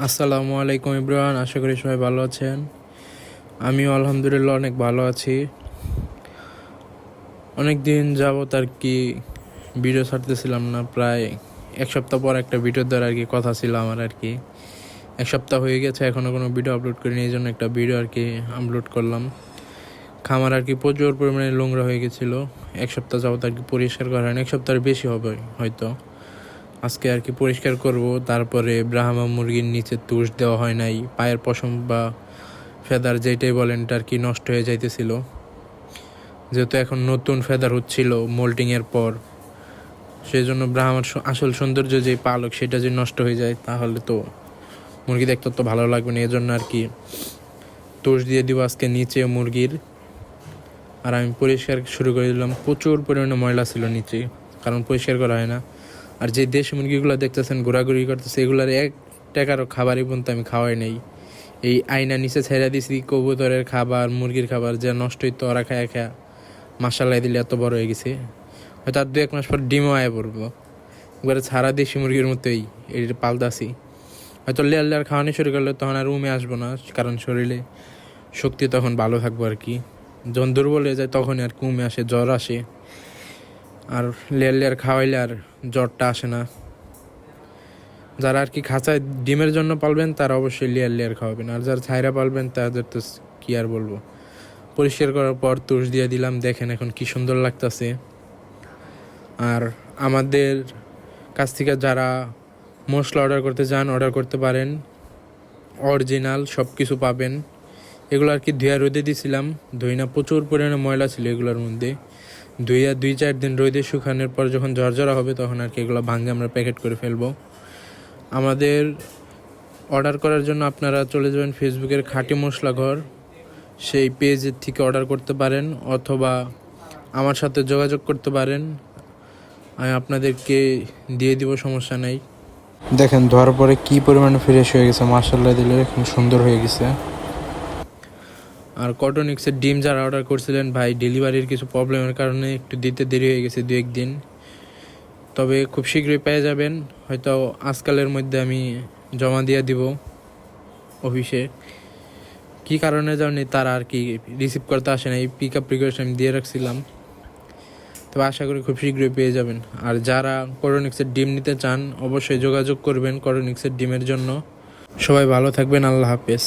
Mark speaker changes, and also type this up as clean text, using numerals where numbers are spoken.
Speaker 1: আসসালামু আলাইকুম ইব্রাহিম, আশা করি সবাই ভালো আছেন। আমিও আলহামদুলিল্লাহ অনেক ভালো আছি। অনেক দিন যাবত আর কি ভিডিও ছাড়তেছিলাম না, প্রায় এক সপ্তাহ পর একটা ভিডিও দেওয়ার আর কি কথা ছিল আমার আর কি। এক সপ্তাহ হয়ে গেছে, এখনও কোনো ভিডিও আপলোড করিনি, এই জন্য একটা ভিডিও আর কি আপলোড করলাম। খামার আর কি প্রচুর পরিমাণে নোংরা হয়ে গেছিলো, এক সপ্তাহ যাবত আর কি পরিষ্কার করা হয় না, এক সপ্তাহের বেশি হবে হয়তো। আজকে আর কি পরিষ্কার করব। তারপরে ব্রাহ্মা মুরগির নিচে তুষ দেওয়া হয় নাই, পায়ের পশম বা ফেদার যেটাই বলেন এটা আর কি নষ্ট হয়ে যাইতেছিল, যেহেতু এখন নতুন ফেদার হচ্ছিল মোল্টিংয়ের পর। সেই জন্য ব্রাহ্মার আসল সৌন্দর্য যে পালক সেটা যে নষ্ট হয়ে যায় তাহলে তো মুরগি দেখতে তো ভালো লাগবে না, এজন্য আর কি তুষ দিয়ে দিব আজকে নিচে মুরগির। আর আমি পরিষ্কার শুরু করে দিলাম। প্রচুর পরিমাণে ময়লা ছিল নিচে, কারণ পরিষ্কার করা হয় না। আর যে দেশি মুরগিগুলো দেখতেছেন ঘোরাঘুরি করতেছে, এগুলোর এক টাকারও খাবারই পর্যন্ত আমি খাওয়াই নেই। এই আয়না নিচে ছেড়ে দিছি কবুতরের খাবার, মুরগির খাবার, যা নষ্ট হইতো ওরা খায়া খায়া মাসাল্লাই দিলে এত বড় হয়ে গেছে। হয়তো আর 2-1 মাস পর ডিমও আয় পড়বো। একবারে ছাড়া দেশি মুরগির মতোই এই পালতাছি। হয়তো লেয়ার লেয়ার খাওয়ানো শুরু করলে তখন আর রুমে আসবো না, কারণ শরীরে শক্তি তখন ভালো থাকবো আর কি। যখন দুর্বল হয়ে যায় তখনই আর রুমে আসে, জ্বর আসে। আর লেয়ার লেয়ার খাওয়াইলে আর জ্বরটা আসে না। যারা আর কি খাঁচায় ডিমের জন্য পালবেন তারা অবশ্যই লেয়ার লেয়ার খাওয়াবেন, আর যারা ছাইরা পালবেন তাদের তো কি আর বলবো। পরিষ্কার করার পর তুষ দিয়ে দিলাম, দেখেন এখন কি সুন্দর লাগতেছে। আর আমাদের কাছ থেকে যারা মশলা অর্ডার করতে চান অর্ডার করতে পারেন, অরিজিনাল সব কিছু পাবেন। এগুলো আর কি ধুয়া রোদে দিয়েছিলাম, ধুই না প্রচুর পরিমাণে ময়লা ছিল এগুলোর মধ্যে। ধুইয়া 2-4 দিন রোদে শুকানোর পর যখন ঝরঝরা হবে তখন আর কি এগুলো ভাঙে আমরা প্যাকেট করে ফেলবো। আমাদের অর্ডার করার জন্য আপনারা চলে যাবেন ফেসবুকের খাঁটি মশলা ঘর, সেই পেজের থেকে অর্ডার করতে পারেন, অথবা আমার সাথে যোগাযোগ করতে পারেন, আমি আপনাদেরকে দিয়ে দিব, সমস্যা নেই। দেখেন ধোয়ার পরে কি পরিমাণে ফ্রেশ হয়ে গেছে, মাশাআল্লাহ দিলে এখন সুন্দর হয়ে গেছে। আর কটনিক্সের ডিম যারা অর্ডার করছিলেন ভাই, ডেলিভারির কিছু প্রবলেমের কারণে একটু দিতে দেরি হয়ে গেছে 2-1 দিন, তবে খুব শীঘ্রই পেয়ে যাবেন। হয়তো আজকালের মধ্যে আমি জমা দিয়ে দিব অফিসে। কী কারণে জানি তারা আর কি রিসিভ করতে আসে না, এই পিক আপ রিকোয়েস্ট আমি দিয়ে রাখছিলাম, তবে আশা করি খুব শীঘ্রই পেয়ে যাবেন। আর যারা কটনিক্সের ডিম নিতে চান অবশ্যই যোগাযোগ করবেন কটনিক্সের ডিমের জন্য। সবাই ভালো থাকবেন, আল্লাহ হাফেজ।